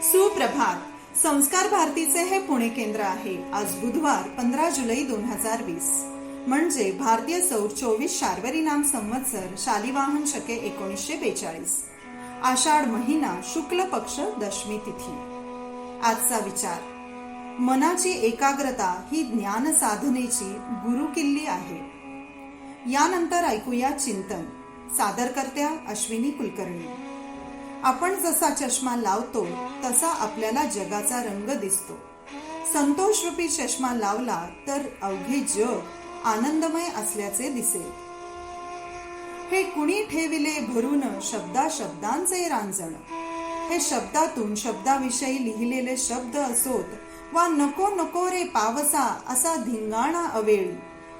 सुप्रभात. संस्कार भारतीचे हे पुणे केंद्र आहे. आज बुधवार 15 जुलै 2020 म्हणजे भारतीय सौर 24 शार्वरी नाम संवत्सर शालिवाहन शके 1942 आषाढ महिना शुक्ल पक्ष दशमी तिथी. आजचा विचार: मनाची एकाग्रता ही ज्ञान साधनेची गुरुकिल्ली आहे. यानंतर ऐकूया चिंतन. सादरकर्त्या अश्विनी कुलकर्णी. आपण जसा चष्मा लावतो तसा आपल्याला जगाचा रंग दिसतो. संतोषरूपी चष्मा लावला तर अवघे जग आनंदमय असल्याचे दिसेल. हे कुणी ठेविले भरून शब्दा शब्दांचे रांजण. हे शब्दातून शब्दाविषयी लिहिलेले शब्द असोत वा नको नको रे पावसा असा धिंगाणा अवेळी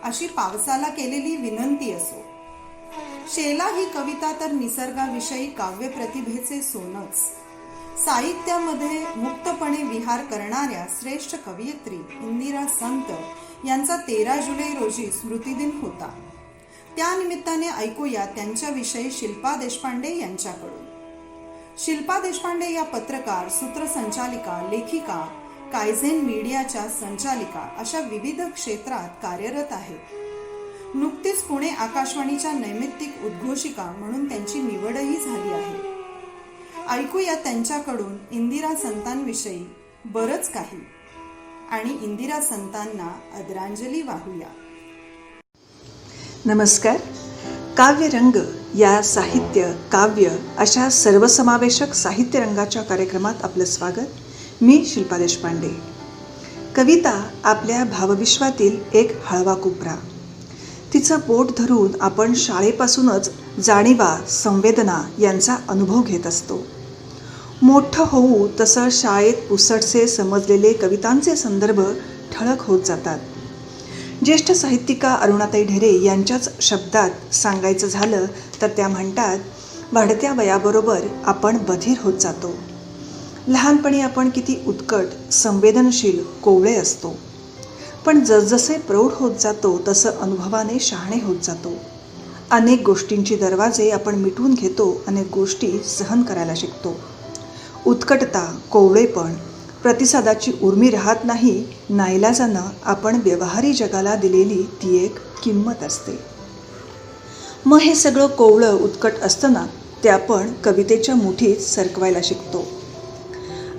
अशी पावसाला केलेली विनंती असो. शेला ही कविता तर निसर्गाविषयी काव्य प्रतिभेचे सोनच. साहित्यामध्ये मुक्तपणे विहार करणाऱ्या श्रेष्ठ कवयित्री इंदिरा संत यांचा 13 जुलै रोजी स्मृतिदिन होता. त्या निमित्ताने ऐकूया त्यांच्याविषयी शिल्पा देशपांडे यांच्याकडून. शिल्पा देशपांडे या पत्रकार, सूत्रसंचालिका, लेखिका, कायझेन मीडियाच्या संचालिका अशा विविध क्षेत्रात कार्यरत आहेत. नुकतीच पुणे आकाशवाणीच्या नैमित्तिक उद्घोषिका म्हणून त्यांची निवडही झाली आहे. ऐकूया त्यांच्याकडून इंदिरा संतांविषयी बरंच काही आणि इंदिरा संतांना आदरांजली वाहूया. नमस्कार. काव्यरंग या साहित्य, काव्य अशा सर्वसमावेशक साहित्य रंगाच्या कार्यक्रमात आपलं स्वागत. मी शिल्पा देशपांडे. कविता आपल्या भावविश्वातील एक हळवा कुपरा. तिचं बोट धरून आपण शाळेपासूनच जाणीवा, संवेदना यांचा अनुभव घेत असतो. मोठं होऊ तसं शाळेत पुसटसे समजलेले कवितांचे संदर्भ ठळक होत जातात. ज्येष्ठ साहित्यिका अरुणाताई ढेरे यांच्याच शब्दात सांगायचं झालं तर त्या म्हणतात, वाढत्या वयाबरोबर आपण बधीर होत जातो. लहानपणी आपण किती उत्कट, संवेदनशील, कोवळे असतो. पण जसजसे प्रौढ होत जातो तसं अनुभवाने शहाणे होत जातो. अनेक गोष्टींची दरवाजे आपण मिटवून घेतो, अनेक गोष्टी सहन करायला शिकतो. उत्कटता, कोवळेपण, प्रतिसादाची उर्मी राहत नाही. नाईलाजानं आपण व्यवहारी जगाला दिलेली ती एक किंमत असते. मग हे सगळं कोवळं, उत्कट असताना ते आपण कवितेच्या मुठीत सरकवायला शिकतो.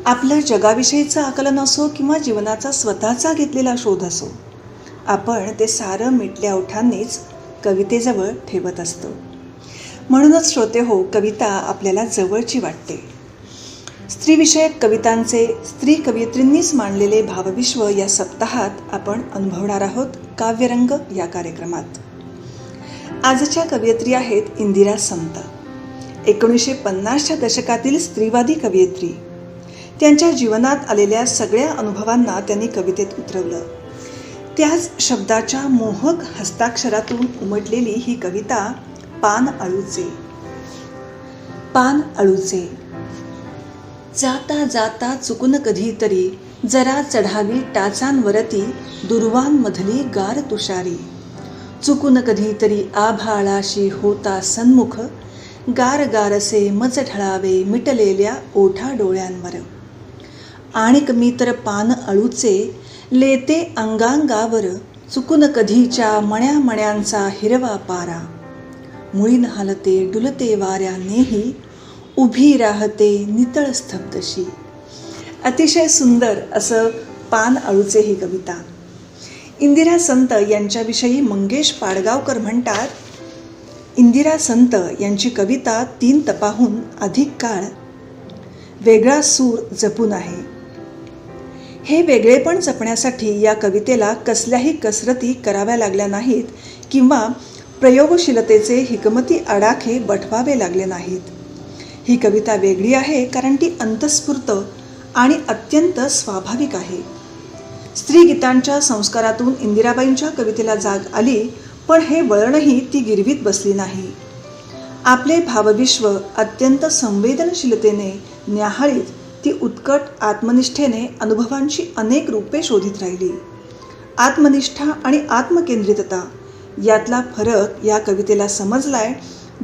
आपल्या जगाविषयीचं आकलन असो किंवा जीवनाचा स्वतःचा घेतलेला शोध असो, आपण ते सारं मिटल्या ओठांनीच कवितेजवळ ठेवत असतो. म्हणूनच श्रोते हो, कविता आपल्याला जवळची वाटते. स्त्रीविषयक कवितांचे, स्त्री कवयित्रींनीच मांडलेले भावविश्व या सप्ताहात आपण अनुभवणार आहोत काव्यरंग या कार्यक्रमात. आजच्या कवयित्री आहेत इंदिरा संत. 1950च्या दशकातील स्त्रीवादी कवयित्री. त्यांच्या जीवनात आलेल्या सगळ्या अनुभवांना त्यांनी कवितेत उतरवलं. त्याच शब्दाच्या मोहक हस्ताक्षरातून उमटलेली ही कविता पान अळूचे. पान अळूचे. जाता जाता चुकून कधीतरी जरा चढावी टाचांवरती दुर्वांमधली गार तुषारी. चुकून कधीतरी आभाळाशी होता सन्मुख गार गारसे मज ढळावे मिटलेल्या ओठा डोळ्यांवर. आणिक मी तर पान अळूचे लेते अंगांगावर चुकून कधीच्या मण्या मण्यांचा हिरवा पारा. मुळीन हालते डुलते वाऱ्यानेही उभी राहते नितळ स्तब्धशी. अतिशय सुंदर असं पान अळूचे ही कविता. इंदिरा संत यांच्याविषयी मंगेश पाडगावकर म्हणतात, इंदिरा संत यांची कविता 3 तपाहून अधिक काळ वेगळा सूर जपून आहे. हे वेगळेपण जपण्यासाठी या कवितेला कसल्याही कसरती कराव्या लागल्या नाहीत किंवा प्रयोगशीलतेचे हिकमती आडाखे बठवावे लागले नाहीत. ही कविता वेगळी आहे कारण ती अंतस्फूर्त आणि अत्यंत स्वाभाविक आहे. स्त्रीगीतांच्या संस्कारातून इंदिराबाईंच्या कवितेला जाग आली, पण हे वळणही ती गिरवीत बसली नाही. आपले भावविश्व अत्यंत संवेदनशीलतेने न्याहाळीत ती उत्कट आत्मनिष्ठेने अनुभवांची अनेक रूपे शोधित राहिली. आत्मनिष्ठा आणि आत्मकेंद्रितता यातला फरक या कवितेला समजलाय.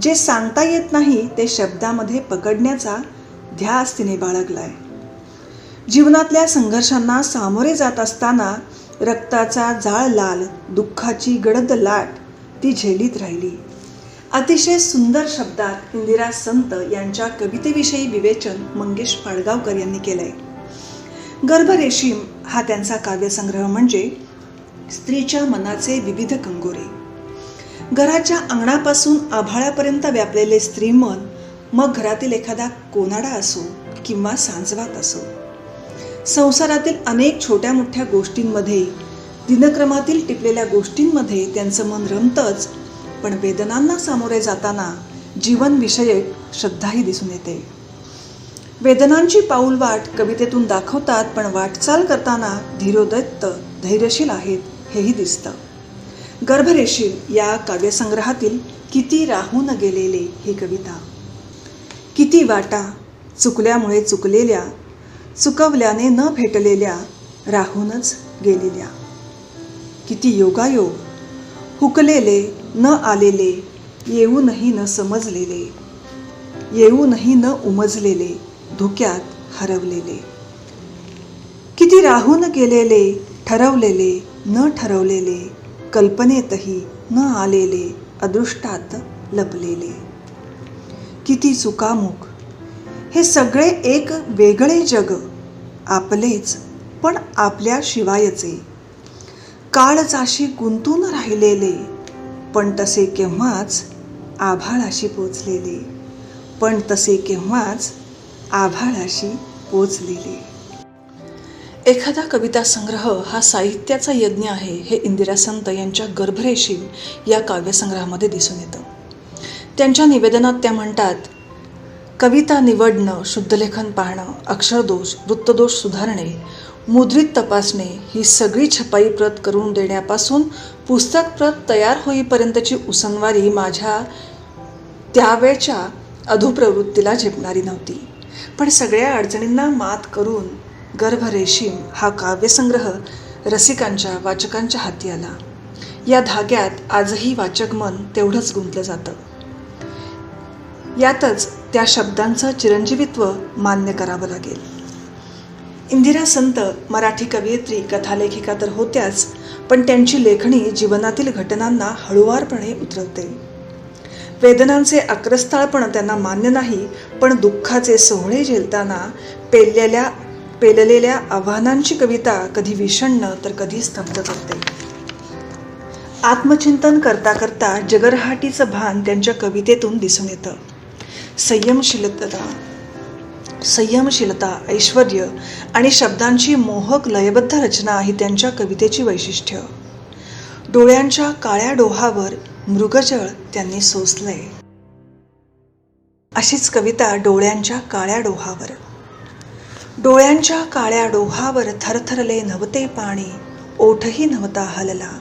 जे सांगता येत नाही ते शब्दामध्ये पकडण्याचा ध्यास तिने बाळगलाय. जीवनातल्या संघर्षांना सामोरे जात असताना रक्ताचा जाळ लाल, दुःखाची गडद लाट ती झेलीत राहिली. अतिशय सुंदर शब्दात इंदिरा संत यांच्या कवितेविषयी विवेचन मंगेश पाडगावकर यांनी केलंय. गर्भरेशीम हा त्यांचा काव्यसंग्रह म्हणजे स्त्रीच्या मनाचे विविध कंगोरे. घराच्या अंगणापासून आभाळापर्यंत व्यापलेले स्त्रीमन, मग घरातील एखादा कोनाडा असो किंवा सांजवात असो. संसारातील अनेक छोट्या मोठ्या गोष्टींमध्ये, दिनक्रमातील टिपलेल्या गोष्टींमध्ये त्यांचं मन रमतंच, पण वेदनांना सामोरे जाताना जीवनविषयक श्रद्धाही दिसून येते. वेदनांची पाऊलवाट कवितेतून दाखवतात, पण वाटचाल करताना धीरोदत्त धैर्यशील आहेत हेही दिसतं. गर्भरेशीम या काव्यसंग्रहातील किती राहून गेलेले ही कविता. किती वाटा चुकल्यामुळे चुकलेल्या, चुकवल्याने न भेटलेल्या, राहूनच गेलेल्या. किती योगायोग हुकलेले न आलेले, येऊनही न समजलेले, येऊनही न उमजलेले, धुक्यात हरवलेले. किती राहून गेलेले, ठरवलेले न ठरवलेले, कल्पनेतही न आलेले, अदृष्टात लपलेले. किती चुकामुक हे सगळे एक वेगळे जग, आपलेच पण आपल्या शिवायचे. काळजाशी गुंतून राहिलेले, पण तसे केव्हाच आभाळाशी पोचलेले, पण तसे केव्हाच आभाळाशी पोचलेले. एखादा कविता संग्रह हा साहित्याचा यज्ञ आहे हे इंदिरा संत यांच्या गर्भरेशीम या काव्यसंग्रहामध्ये दिसून येतं. त्यांच्या निवेदनात त्या म्हणतात, कविता निवडणं, शुद्धलेखन पाहणं, अक्षरदोष, वृत्तदोष सुधारणे, मुद्रित तपासणे, ही सगळी छपाई प्रत करून देण्यापासून पुस्तक प्रत तयार होईपर्यंतची उसनवारी माझ्या त्यावेळच्या अधोप्रवृत्तीला झेपणारी नव्हती. पण सगळ्या अडचणींना मात करून गर्भरेशीम हा काव्यसंग्रह रसिकांच्या, वाचकांच्या हाती आला. या धाग्यात आजही वाचक मन तेवढंच गुंतलं जातं. यातच त्या शब्दांचं चिरंजीवित्व मान्य करावं लागेल. इंदिरा संत मराठी कवयित्री, कथालेखिका तर होत्याच, पण त्यांची लेखणी जीवनातील घटनांना हळुवारपणे उतरवते. वेदनांचे आक्रस्ताळपण त्यांना मान्य नाही, पण दुःखाचे सोहळे झेलताना पेललेल्या आव्हानांची कविता कधी विषण्ण तर कधी स्तब्ध करते. आत्मचिंतन करता करता जगरहाटीचं भान त्यांच्या कवितेतून दिसून येतं. संयमशीलता, ऐश्वर्य आणि शब्दांची मोहक लयबद्ध रचना ही त्यांच्या कवितेची वैशिष्ट्य. डोळ्यांच्या काळ्या डोहावर मृगजळ त्यांनी सोसलंय. अशीच कविता डोळ्यांच्या काळ्या डोहावर. डोळ्यांच्या काळ्या डोहावर थरथरले नव्हते पाणी, ओठही नव्हता हलला.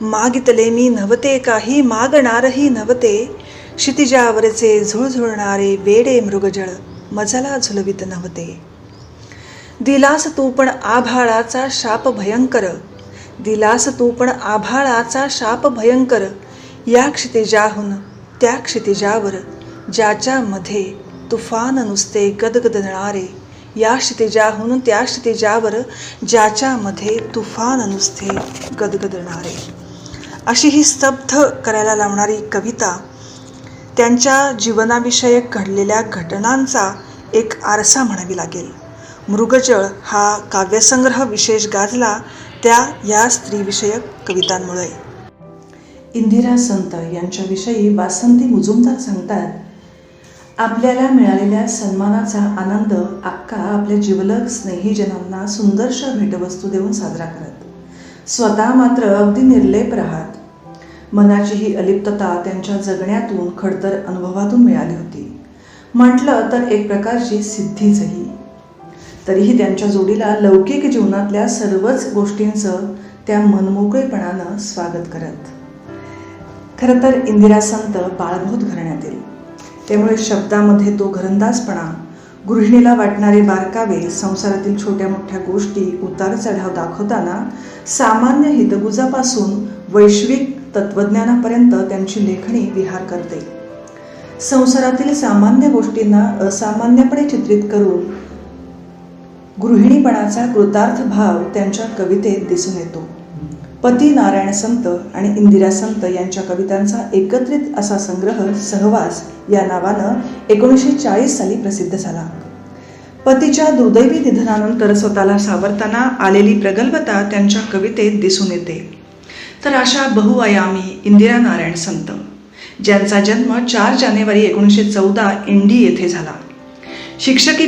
मागितले मी नव्हते काही, मागणारही नव्हते. क्षितिजावरचे झुळझुळणारे वेडे मृगजळ मजला झुलवित नव्हते. दिलास तू पण आभाळाचा शाप भयंकर, दिलास तू पण आभाळाचा शाप भयंकर. या क्षितिजाहून त्या क्षितिजावर, ज्याच्या मध्ये तुफान नुसते गदगदणारे. या क्षितिजाहून त्या क्षितिजावर, ज्याच्या मध्ये तुफान नुसते गदगदणारे. अशी ही स्तब्ध करायला लावणारी कविता त्यांच्या जीवनाविषयक घडलेल्या घटनांचा एक आरसा म्हणावी लागेल. मृगजळ हा काव्यसंग्रह विशेष गाजला या स्त्रीविषयक कवितांमुळे. इंदिरा संत यांच्याविषयी वासंती मुजुमदार सांगतात, आपल्याला मिळालेल्या सन्मानाचा आनंद अक्का आपल्या जिवलग स्नेहीजनांना सुंदरशा भेटवस्तू देऊन साजरा करत, स्वतः मात्र अगदी निर्लेप राहत. मनाची ही अलिप्तता त्यांच्या जगण्यातून, खडतर अनुभवातून मिळाली होती. म्हटलं तर एक प्रकारची सिद्धीचही. तरीही त्यांच्या जोडीला लौकिक जीवनातल्या सर्वच गोष्टींचं त्या मनमोकळेपणानं स्वागत करत. खरं तर इंदिरा संत बाळभूत घराण्यातील, त्यामुळे शब्दामध्ये तो घरंदाजपणा, गृहिणीला वाटणारे बारकावे, संसारातील छोट्या मोठ्या गोष्टी, उतार चढाव दाखवताना सामान्य हितगुजापासून वैश्विक तत्त्वज्ञानापर्यंत त्यांची लेखणी विहार करते. संसारातील सामान्य गोष्टींना असामान्यपणे चित्रित करून गृहिणीपणाचा कृतार्थ भाव त्यांच्या कवितेत दिसून येतो. पती नारायण संत आणि इंदिरा संत यांच्या कवितांचा एकत्रित असा संग्रह सहवास या नावानं 1940 साली प्रसिद्ध झाला. पतीच्या दुर्दैवी निधनानंतर स्वतःला सावरताना आलेली प्रगल्भता त्यांच्या कवितेत दिसून येते. तर अशा बहुआयामी इंदिरा नारायण संत, ज्यांचा जन्म 4 जानेवारी 1914 इंडी येथे झाला. शिक्षकी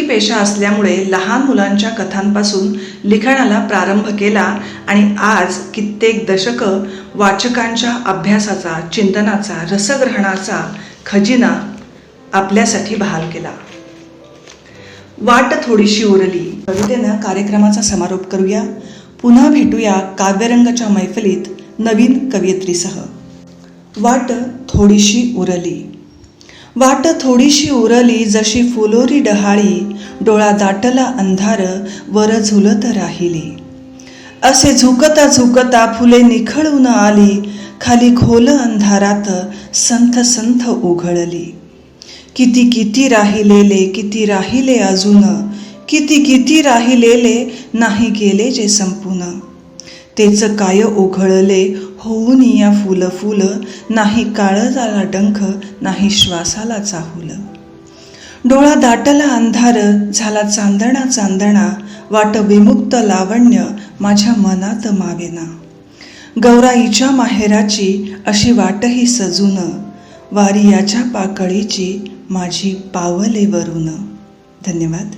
पेशा असल्यामुळे लहान मुलांच्या कथांपासून लिखाणाला प्रारंभ केला आणि आज कित्येक दशकं वाचकांच्या अभ्यासाचा, चिंतनाचा, रसग्रहणाचा खजिना आपल्यासाठी बहाल केला. वाट थोडीशी उरली कवितेनं कार्यक्रमाचा समारोप करूया. पुन्हा भेटूया काव्यरंगच्या मैफलीत नवीन कवयित्रीसह. वाट थोडीशी उरली. वाट थोडीशी उरली जशी फुलोरी डहाळी, डोळा दाटला अंधार वर झुलत राहिली. असे झुकता झुकता फुले निखळून आली, खाली खोल अंधारात संथ संथ उघळली. किती किती राहिलेले, किती राहिले अजून, किती किती राहिलेले नाही गेले जे संपून. तेच काय ओघळले होऊन या फुल फुल, नाही काळजाला डंख, नाही श्वासाला चाहूल. डोळा दाटला अंधार झाला चांदणा चांदणा, वाट विमुक्त लावण्य माझ्या मनात मावेना. गौराईच्या माहेराची अशी वाटही सजून, वारियाच्या पाकळीची माझी पावले वरून. धन्यवाद.